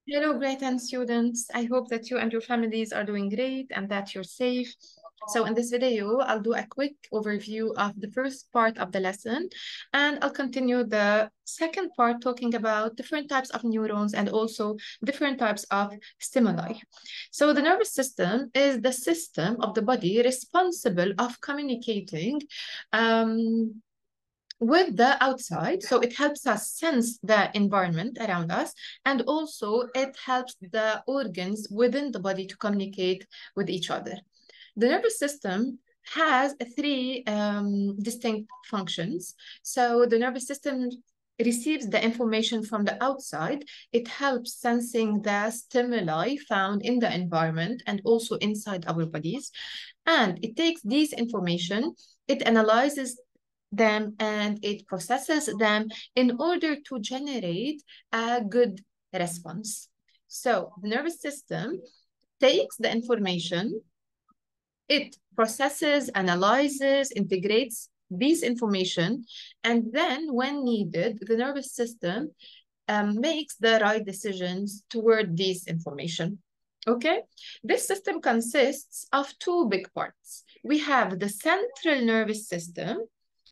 Hello, great and students. I hope that you and your families are doing great and that you're safe. So in this video, I'll do a quick overview of the first part of the lesson, and I'll continue the second part talking about different types of neurons and also different types of stimuli. So the nervous system is the system of the body responsible of communicating with the outside. So it helps us sense the environment around us, and also it helps the organs within the body to communicate with each other. The nervous system has three distinct functions. So the nervous system receives the information from the outside. It helps sensing the stimuli found in the environment and also inside our bodies. And it takes these information, it analyzes them, and it processes them in order to generate a good response. So the nervous system takes the information, it processes, analyzes, integrates these information, and then when needed, the nervous system makes the right decisions toward this information. Okay, this system consists of two big parts. We have the central nervous system,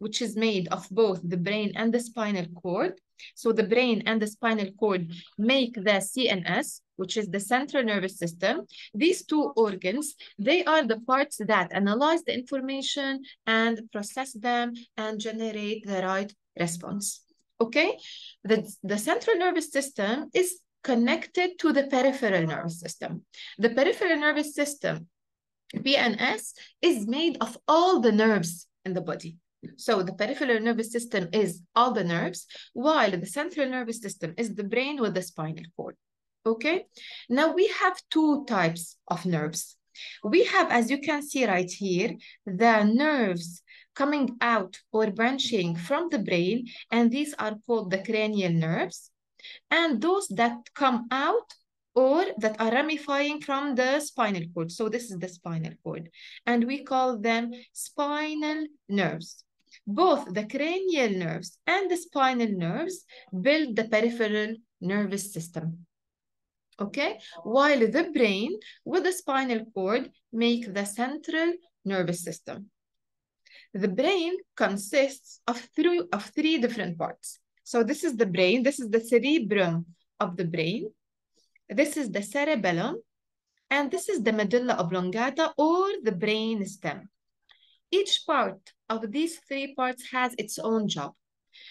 which is made of both the brain and the spinal cord. So the brain and the spinal cord make the CNS, which is the central nervous system. These two organs, they are the parts that analyze the information and process them and generate the right response. Okay, the central nervous system is connected to the peripheral nervous system. The peripheral nervous system, PNS, is made of all the nerves in the body. So the peripheral nervous system is all the nerves, while the central nervous system is the brain with the spinal cord. Okay, now we have two types of nerves. We have, as you can see right here, the nerves coming out or branching from the brain, and these are called the cranial nerves. And those that come out or that are ramifying from the spinal cord. So this is the spinal cord, and we call them spinal nerves. Both the cranial nerves and the spinal nerves build the peripheral nervous system. Okay, while the brain with the spinal cord make the central nervous system. The brain consists of three different parts. So this is the brain, this is the cerebrum of the brain, this is the cerebellum, and this is the medulla oblongata or the brain stem. Each part of these three parts has its own job.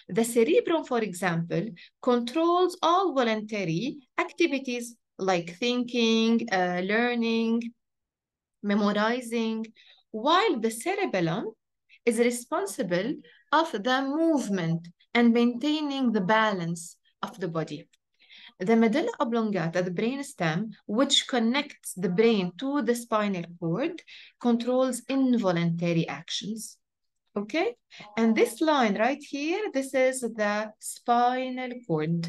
The cerebrum, for example, controls all voluntary activities like thinking, learning, memorizing, while the cerebellum is responsible of the movement and maintaining the balance of the body. The medulla oblongata, the brain stem, which connects the brain to the spinal cord, controls involuntary actions. Okay? And this line right here, this is the spinal cord.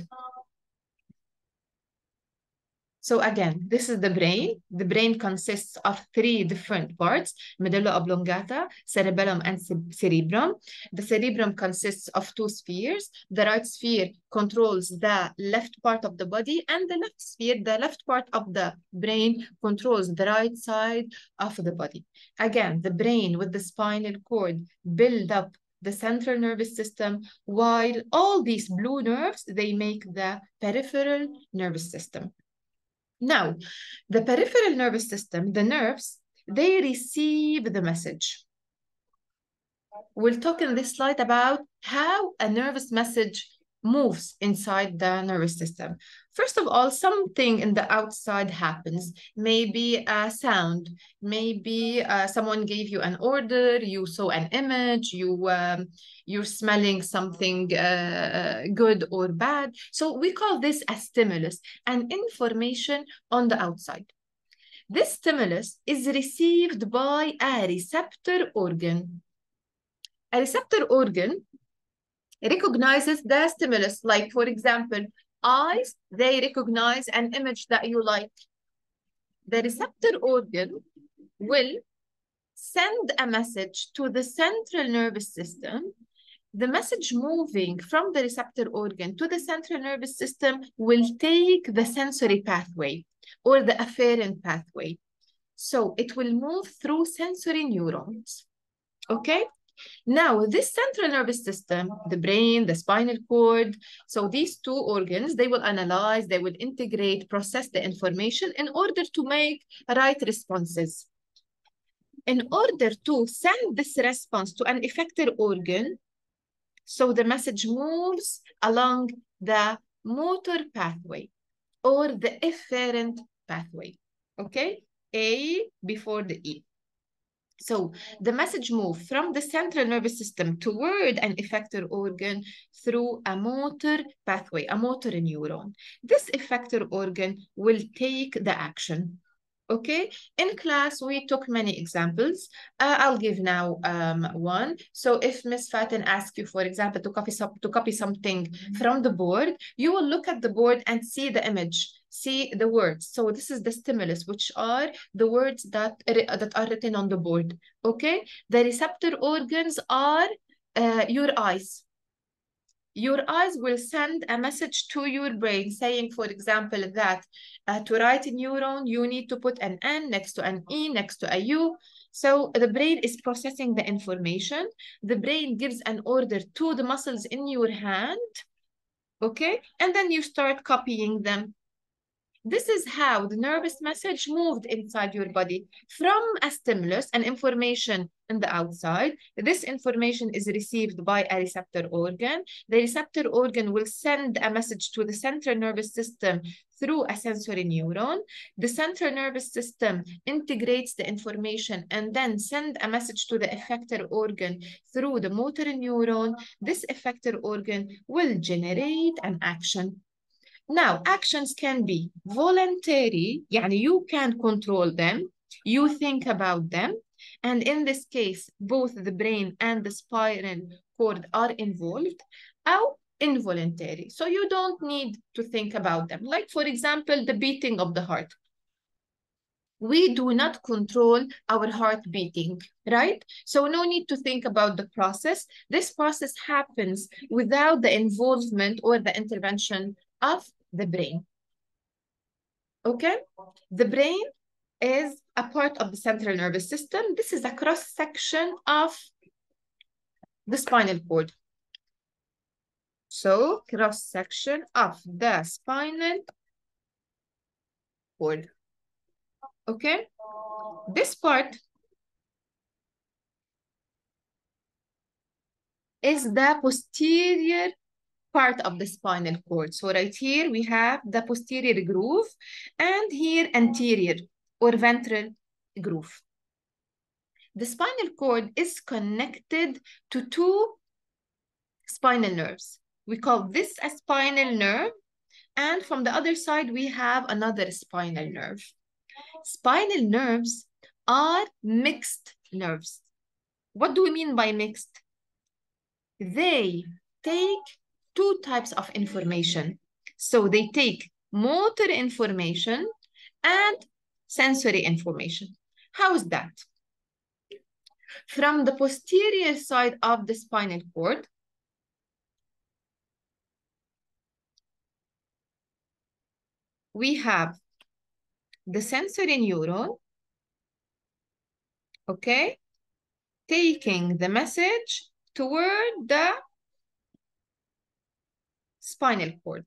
So again, this is the brain. The brain consists of three different parts: medulla oblongata, cerebellum, and cerebrum. The cerebrum consists of two spheres. The right sphere controls the left part of the body, and the left sphere, the left part of the brain, controls the right side of the body. Again, the brain with the spinal cord build up the central nervous system, while all these blue nerves, they make the peripheral nervous system. Now, the peripheral nervous system, the nerves, they receive the message. We'll talk in this slide about how a nervous message moves inside the nervous system. First of all, something in the outside happens. Maybe a sound, maybe someone gave you an order, you saw an image, you're smelling something good or bad. So we call this a stimulus, an information on the outside. This stimulus is received by a receptor organ. A receptor organ recognizes the stimulus, like, for example, eyes, they recognize an image that you like. The receptor organ will send a message to the central nervous system the message moving from the receptor organ to the central nervous system will take the sensory pathway or the afferent pathway. So it will move through sensory neurons, okay? Now, this central nervous system, the brain, the spinal cord, so these two organs, they will analyze, they will integrate, process the information in order to make right responses. In order to send this response to an effector organ, so the message moves along the motor pathway or the efferent pathway, okay? A before the E. So the message moves from the central nervous system toward an effector organ through a motor pathway, a motor neuron. This effector organ will take the action. Okay, in class, we took many examples. I'll give now one. So if Miss Fatin asks you, for example, to copy something from the board, you will look at the board and see the image, see the words. So this is the stimulus, which are the words that are written on the board. Okay, the receptor organs are your eyes. Your eyes will send a message to your brain saying, for example, that to write a neuron, you need to put an N next to an E, next to a U. So the brain is processing the information. The brain gives an order to the muscles in your hand, okay? And then you start copying them. This is how the nervous message moved inside your body from a stimulus, an information in the outside. This information is received by a receptor organ. The receptor organ will send a message to the central nervous system through a sensory neuron. The central nervous system integrates the information and then send a message to the effector organ through the motor neuron. This effector organ will generate an action. Now, actions can be voluntary, يعني you can control them, you think about them, and in this case, both the brain and the spinal cord are involved, or involuntary. So you don't need to think about them. Like, for example, the beating of the heart. We do not control our heart beating, right? So no need to think about the process. This process happens without the involvement or the intervention of the brain. Okay? The brain is a part of the central nervous system. This is a cross-section of the spinal cord. So, cross-section of the spinal cord. Okay? This part is the posterior part of the spinal cord. So right here we have the posterior groove and here anterior or ventral groove. The spinal cord is connected to two spinal nerves. We call this a spinal nerve, and from the other side we have another spinal nerve. Spinal nerves are mixed nerves. What do we mean by mixed? They take two types of information. So they take motor information and sensory information. How is that? From the posterior side of the spinal cord, we have the sensory neuron, okay, taking the message toward the spinal cord.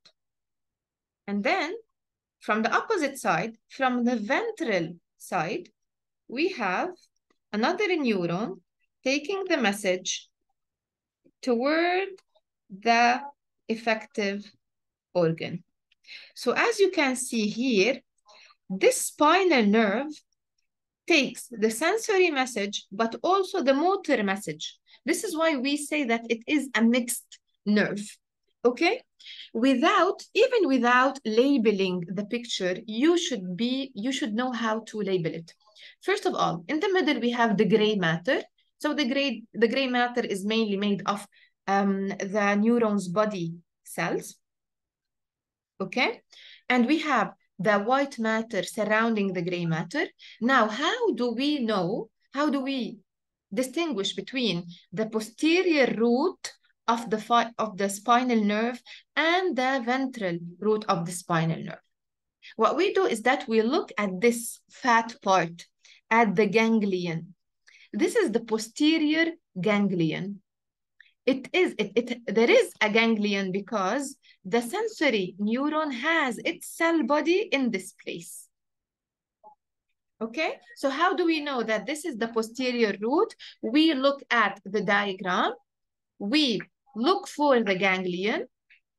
And then from the opposite side, from the ventral side, we have another neuron taking the message toward the effective organ. So as you can see here, this spinal nerve takes the sensory message, but also the motor message. This is why we say that it is a mixed nerve, okay? Even without labeling the picture, you should know how to label it. First of all, in the middle, we have the gray matter. So the gray matter is mainly made of the neuron's body cells, okay? And we have the white matter surrounding the gray matter. Now, how do we distinguish between the posterior root of the spinal nerve and the ventral root of the spinal nerve. What we do is that we look at this fat part, at the ganglion. This is the posterior ganglion. There is a ganglion because the sensory neuron has its cell body in this place. Okay, so how do we know that this is the posterior root? We look at the diagram, we look for the ganglion.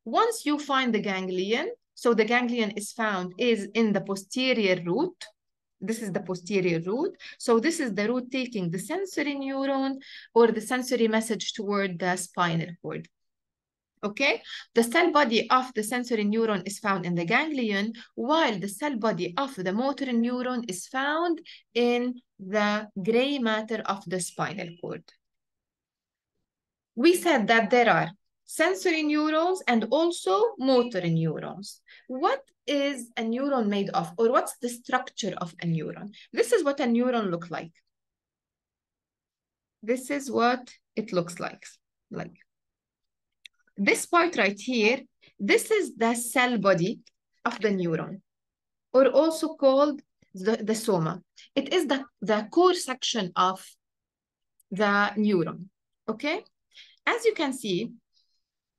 Once you find the ganglion, so the ganglion is in the posterior root. This is the posterior root. So this is the root taking the sensory neuron or the sensory message toward the spinal cord. Okay, the cell body of the sensory neuron is found in the ganglion, while the cell body of the motor neuron is found in the gray matter of the spinal cord. We said that there are sensory neurons and also motor neurons. What is a neuron made of, or what's the structure of a neuron? This is what a neuron looks like. This is what it looks like. This part right here, this is the cell body of the neuron, or also called the soma. It is the core section of the neuron, okay? As you can see,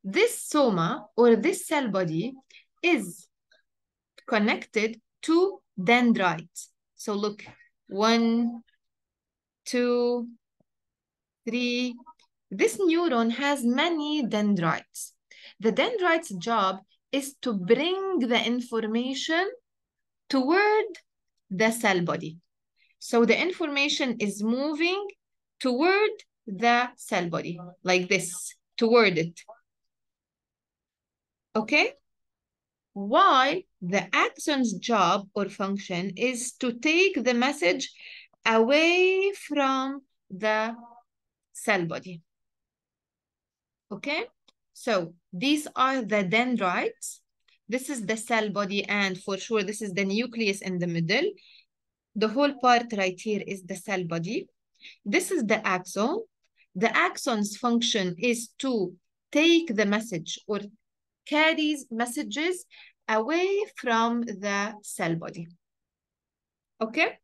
this soma, or this cell body, is connected to dendrites. So look, 1, 2, 3, this neuron has many dendrites. The dendrite's job is to bring the information toward the cell body. So the information is moving toward the cell body, like this, toward it. Okay? While the axon's job or function is to take the message away from the cell body. Okay, so these are the dendrites. This is the cell body, and for sure, this is the nucleus in the middle. The whole part right here is the cell body. This is the axon. The axon's function is to take the message or carries messages away from the cell body. Okay?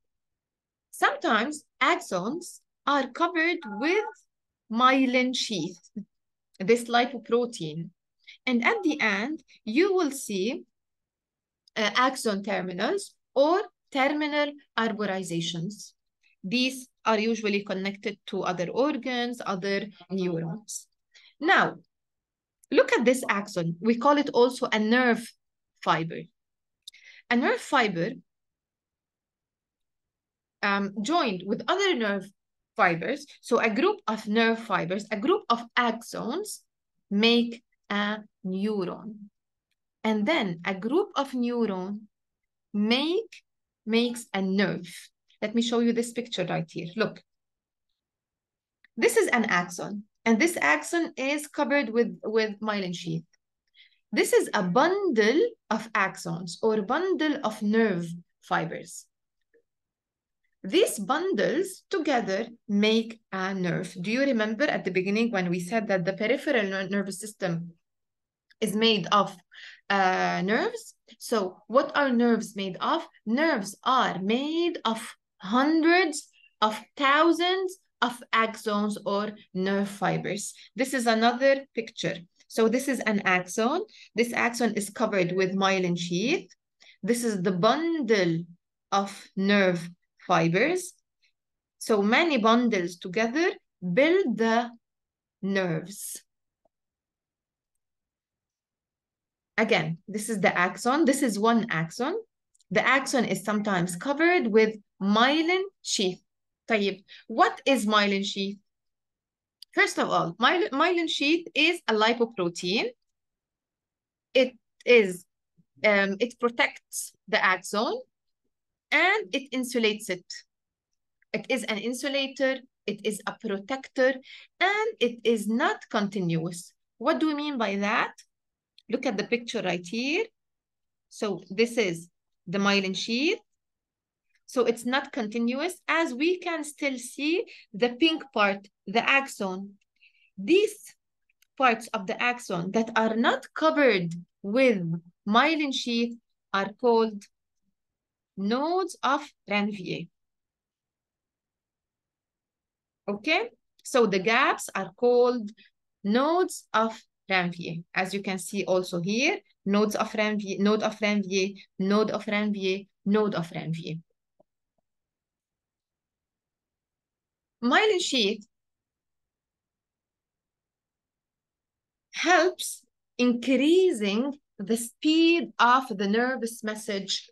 Sometimes axons are covered with myelin sheath, this lipoprotein. And at the end, you will see axon terminals or terminal arborizations. These are usually connected to other organs, other neurons. Now, look at this axon. We call it also a nerve fiber. A nerve fiber joined with other nerve fibers, so a group of nerve fibers, a group of axons make a neuron. And then a group of neuron makes a nerve. Let me show you this picture right here. Look, this is an axon, and this axon is covered with myelin sheath. This is a bundle of axons or bundle of nerve fibers. These bundles together make a nerve. Do you remember at the beginning when we said that the peripheral nervous system is made of nerves? So what are nerves made of? Nerves are made of hundreds of thousands of axons or nerve fibers. This is another picture. So this is an axon. This axon is covered with myelin sheath. This is the bundle of nerve fibers. So many bundles together build the nerves. Again, this is the axon. This is one axon. The axon is sometimes covered with myelin sheath. طيب, what is myelin sheath? First of all, myelin sheath is a lipoprotein. It protects the axon and it insulates it. It is an insulator, it is a protector, and it is not continuous. What do we mean by that? Look at the picture right here. So this is the myelin sheath. So it's not continuous, as we can still see the pink part, the axon. This parts of the axon that are not covered with myelin sheath are called nodes of Ranvier. Okay, so the gaps are called nodes of Ranvier. As you can see also here, nodes of Ranvier, node of Ranvier, node of Ranvier, node of Ranvier. Myelin sheath helps increasing the speed of the nervous message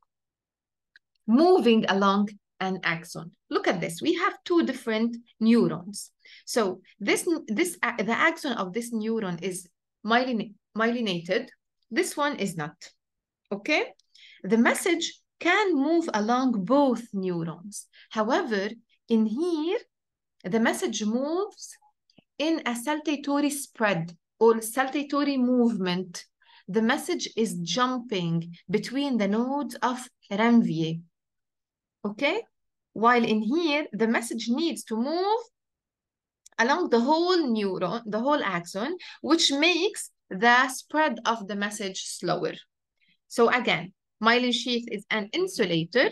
moving along an axon. Look at this. We have two different neurons. So the axon of this neuron is myelinated. This one is not. Okay? The message can move along both neurons. However, in here, the message moves in a saltatory spread or saltatory movement. The message is jumping between the nodes of Ranvier. Okay? While in here, the message needs to move along the whole neuron, the whole axon, which makes the spread of the message slower. So again, myelin sheath is an insulator.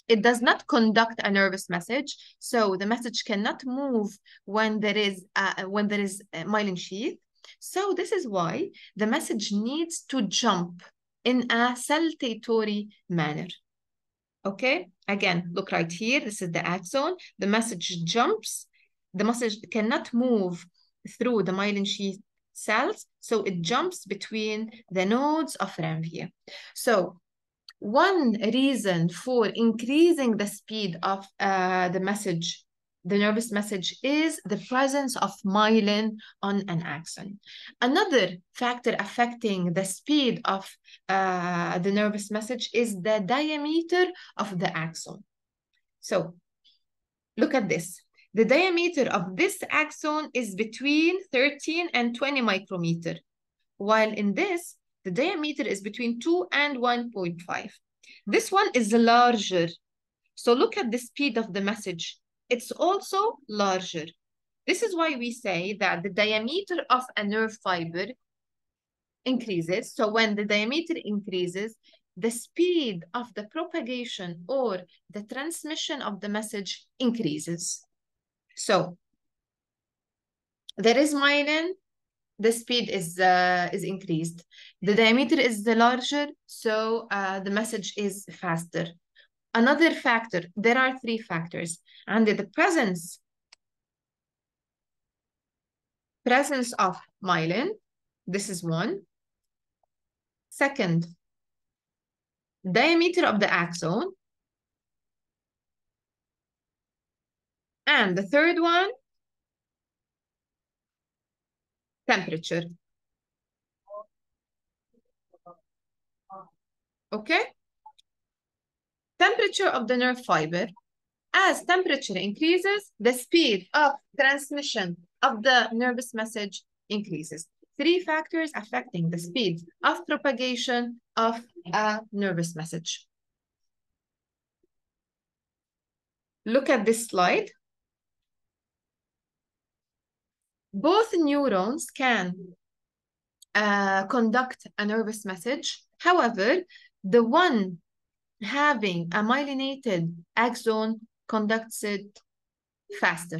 It does not conduct a nervous message, so the message cannot move when there is a myelin sheath. So this is why the message needs to jump in a saltatory manner. Okay, again, look right here. This is the axon. The message jumps. The message cannot move through the myelin sheath cells, so it jumps between the nodes of Ranvier. So one reason for increasing the speed of the message, the nervous message, is the presence of myelin on an axon. Another factor affecting the speed of the nervous message is the diameter of the axon. So look at this. The diameter of this axon is between 13 and 20 micrometer, while in this, the diameter is between 2 and 1.5. This one is larger. So look at the speed of the message. It's also larger. This is why we say that the diameter of a nerve fiber increases. So when the diameter increases, the speed of the propagation or the transmission of the message increases. So there is myelin, the speed is increased. The diameter is larger, so the message is faster. Another factor, there are three factors. And the presence of myelin, this is one. Second, diameter of the axon. And the third one, temperature. Okay? Temperature of the nerve fiber. As temperature increases, the speed of transmission of the nervous message increases. Three factors affecting the speed of propagation of a nervous message. Look at this slide. Both neurons can conduct a nervous message. However, the one having a myelinated axon conducts it faster.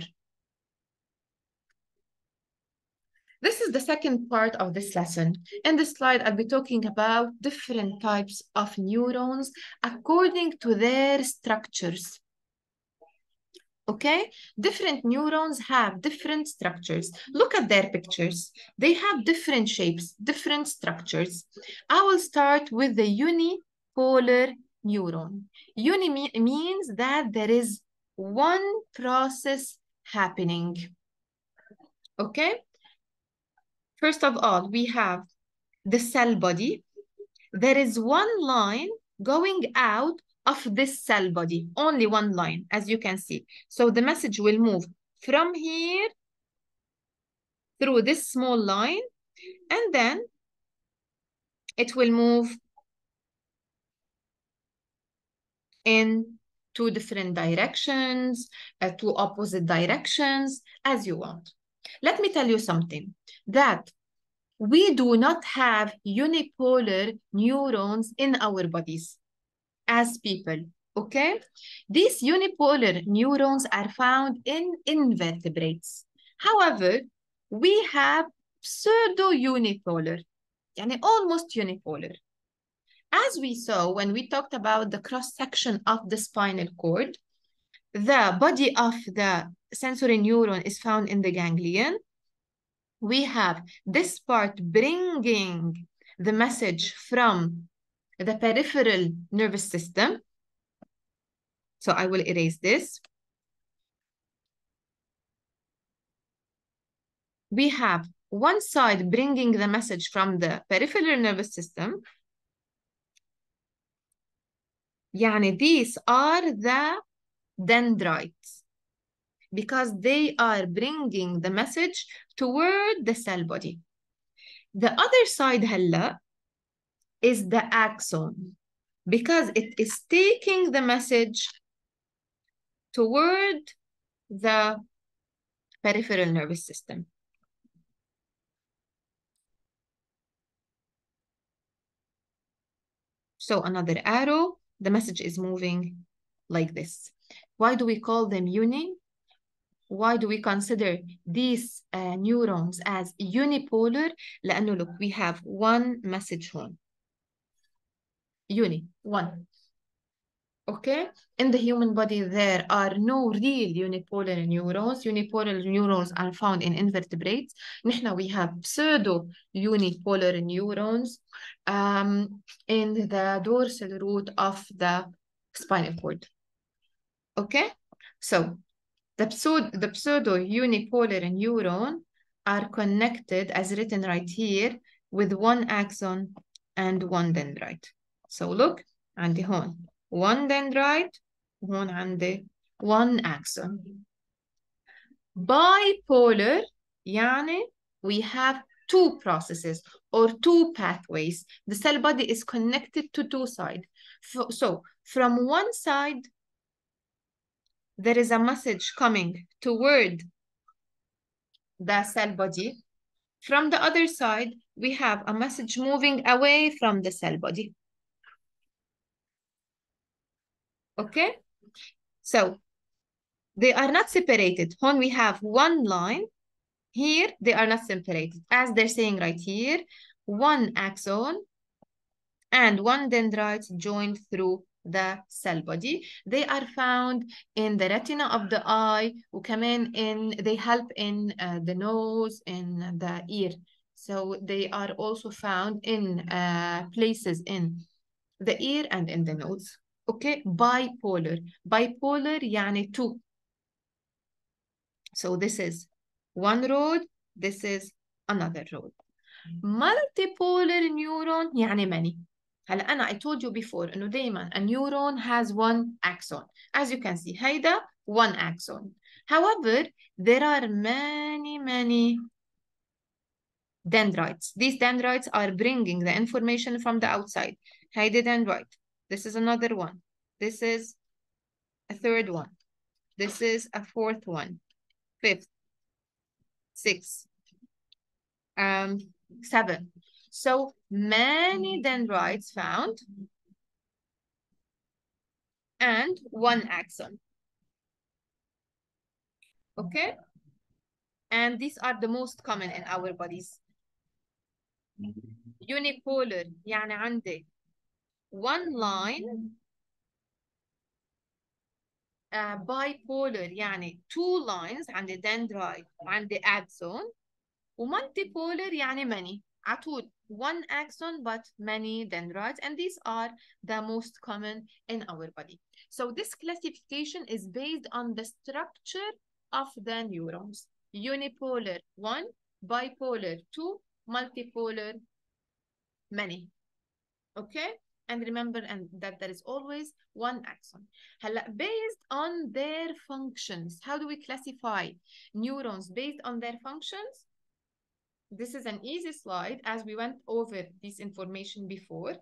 This is the second part of this lesson. In this slide, I'll be talking about different types of neurons according to their structures. Okay, different neurons have different structures. Look at their pictures. They have different shapes, different structures. I will start with the unipolar neuron. Uni means that there is one process happening. Okay, first of all, we have the cell body. There is one line going out of this cell body, only one line, as you can see. So the message will move from here through this small line, and then it will move in two different directions, two opposite directions, as you want. Let me tell you something, that we do not have unipolar neurons in our bodies as people, okay? These unipolar neurons are found in invertebrates. However, we have pseudo-unipolar, يعني almost unipolar. As we saw when we talked about the cross-section of the spinal cord, the body of the sensory neuron is found in the ganglion. We have this part bringing the message from the peripheral nervous system. So I will erase this. We have one side bringing the message from the peripheral nervous system. يعني these are the dendrites because they are bringing the message toward the cell body. The other side هلا is the axon because it is taking the message toward the peripheral nervous system. So another arrow, the message is moving like this. Why do we call them uni? Why do we consider these neurons as unipolar? لأنه look, we have one message home. Uni, one. Okay, in the human body, there are no real unipolar neurons. Unipolar neurons are found in invertebrates. نحن we have pseudo unipolar neurons in the dorsal root of the spinal cord. Okay, so the pseudo unipolar neuron are connected as written right here with one axon and one dendrite. So look, عندي هون one dendrite, هون عندي one axon. Bipolar يعني we have two processes or two pathways. The cell body is connected to two sides. So from one side, there is a message coming toward the cell body. From the other side, we have a message moving away from the cell body. Okay? So they are not separated. When we have one line, here they are not separated. As they're saying right here, one axon and one dendrite joined through the cell body. They are found in the retina of the eye, وكمان they help in the nose, in the ear. So they are also found in places in the ear and in the nose. Okay, bipolar. Bipolar يعني two. So this is one road, this is another road. Multipolar neuron يعني many. هلا أنا I told you before إنه دايما a neuron has one axon. As you can see هيدا one axon. However, there are many dendrites. These dendrites are bringing the information from the outside. هيدا dendrite. This is another one. This is a third one. This is a fourth one. Fifth. Sixth. 7. So many dendrites found and one axon. Okay? And these are the most common in our bodies. Unipolar يعني عندي one line. Bipolar يعني two lines عندي dendrite وعندي axon. ومultipolar يعني many. عطول one axon but many dendrites, and these are the most common in our body. So this classification is based on the structure of the neurons. Unipolar 1, bipolar 2, multipolar many. Okay? And remember that there is always one axon. Based on their functions, how do we classify neurons based on their functions? This is an easy slide as we went over this information before.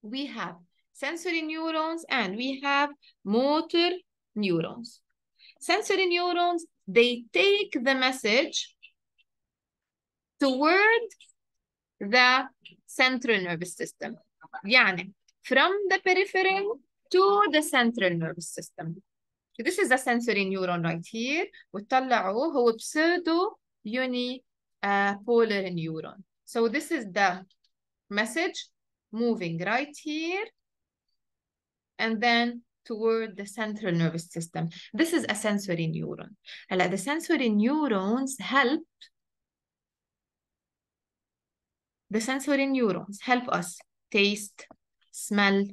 We have sensory neurons and we have motor neurons. Sensory neurons, they take the message toward the central nervous system. يعني from the peripheral to the central nervous system. This is a sensory neuron right here. وطلعوه هو pseudo polar neuron. So this is the message moving right here and then toward the central nervous system. This is a sensory neuron. هلا the sensory neurons help us taste, smell,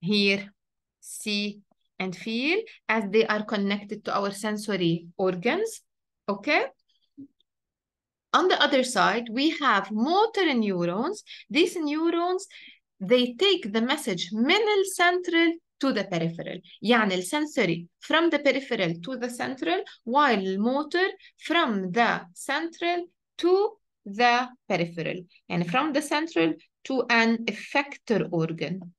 hear, see, and feel as they are connected to our sensory organs. Okay? On the other side, we have motor neurons. These neurons, they take the message من الcentral to the peripheral. يعني الsensory from the peripheral to the central, while motor from the central to the peripheral. يعني from the central to an effector organ.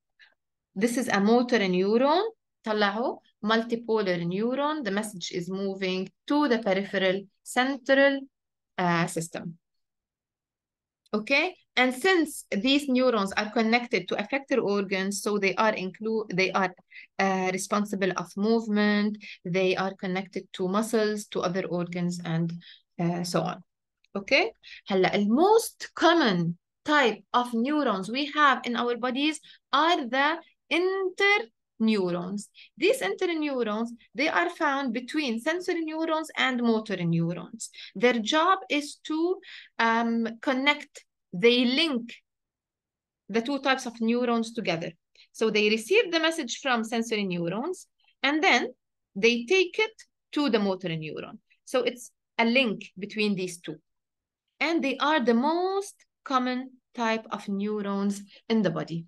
This is a motor neuron. طلعوا multipolar neuron. The message is moving to the peripheral central system. Okay, and since these neurons are connected to effector organs, so they are responsible of movement, they are connected to muscles, to other organs, and so on. Okay, هلا the most common type of neurons we have in our bodies are the interneurons. These interneurons, they are found between sensory neurons and motor neurons. Their job is to connect, they link the two types of neurons together. So they receive the message from sensory neurons and then they take it to the motor neuron. So it's a link between these two. And they are the most common type of neurons in the body.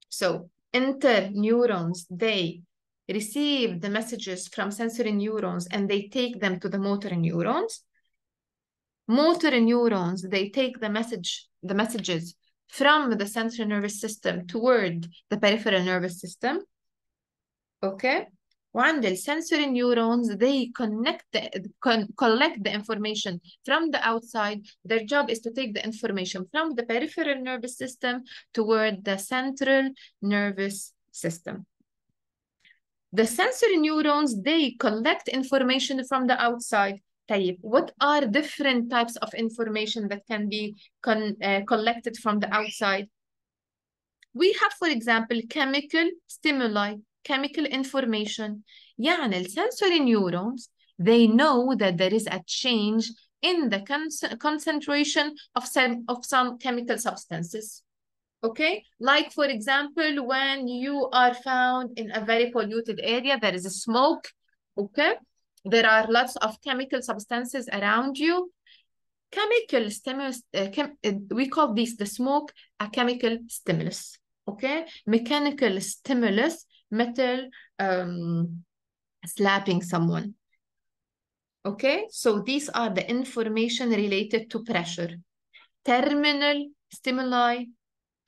So interneurons, they receive the messages from sensory neurons and they take them to the motor neurons. Motor neurons, they take the messages from the central nervous system toward the peripheral nervous system. Okay? وعند sensory neurons, they collect the information from the outside. Their job is to take the information from the peripheral nervous system toward the central nervous system. The sensory neurons, they collect information from the outside. طيب, what are different types of information that can be collected from the outside? We have, for example, chemical stimuli, chemical information. يعني sensory neurons, they know that there is a change in the concentration of some chemical substances. Okay, like for example, when you are found in a very polluted area, there is a smoke. Okay, there are lots of chemical substances around you. Chemical stimulus, we call this the smoke a chemical stimulus. Okay, mechanical stimulus, metal, slapping someone. Okay, so these are the information related to pressure. Terminal stimuli,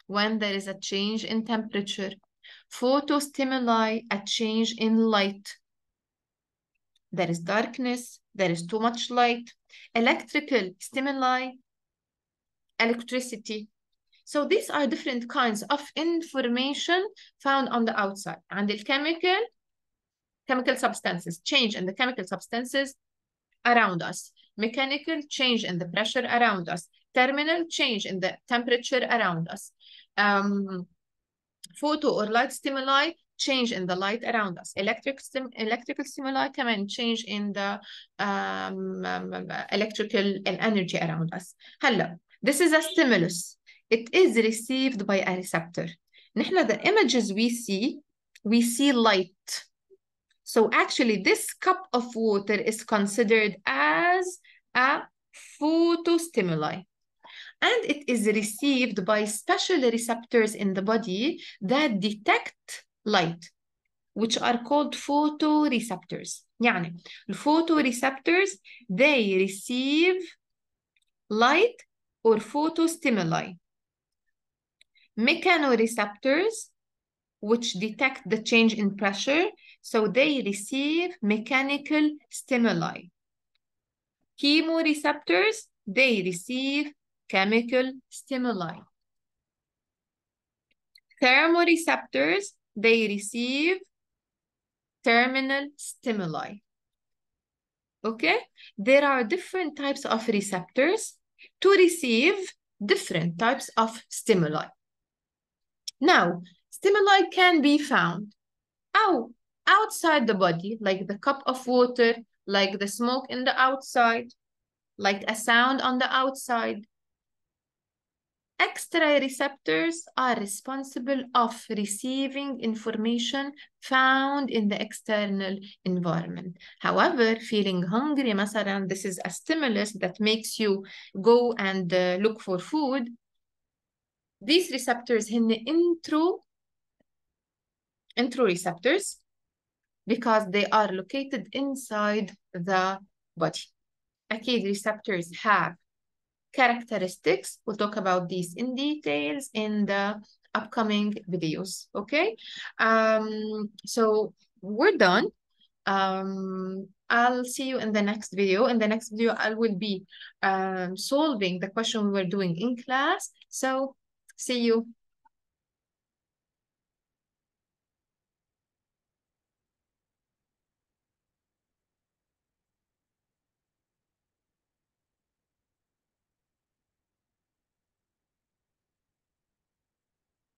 when there is a change in temperature. Photostimuli, a change in light. There is darkness, there is too much light. Electrical stimuli, electricity. So these are different kinds of information found on the outside. And the chemical substances, change in the chemical substances around us. Mechanical, change in the pressure around us. Terminal, change in the temperature around us. Photo or light stimuli, change in the light around us. Electrical stimuli كمان change in the electrical and energy around us. هلا, this is a stimulus. It is received by a receptor. نحن the images we see light. So actually this cup of water is considered as a photostimuli. And it is received by special receptors in the body that detect light, which are called photoreceptors. يعني the photoreceptors, they receive light or photostimuli. Mechanoreceptors, which detect the change in pressure, so they receive mechanical stimuli. Chemoreceptors, they receive chemical stimuli. Thermoreceptors, they receive terminal stimuli. Okay? There are different types of receptors to receive different types of stimuli. Now, stimuli can be found outside the body, like the cup of water, like the smoke in the outside, like a sound on the outside. Extra receptors are responsible of receiving information found in the external environment. However, feeling hungry, مثلا, this is a stimulus that makes you go and look for food. These receptors هن intro receptors because they are located inside the body. أكيد receptors have characteristics. We'll talk about these in details in the upcoming videos, okay? So we're done. I'll see you in the next video. In the next video, I will be solving the question we were doing in class. So see you.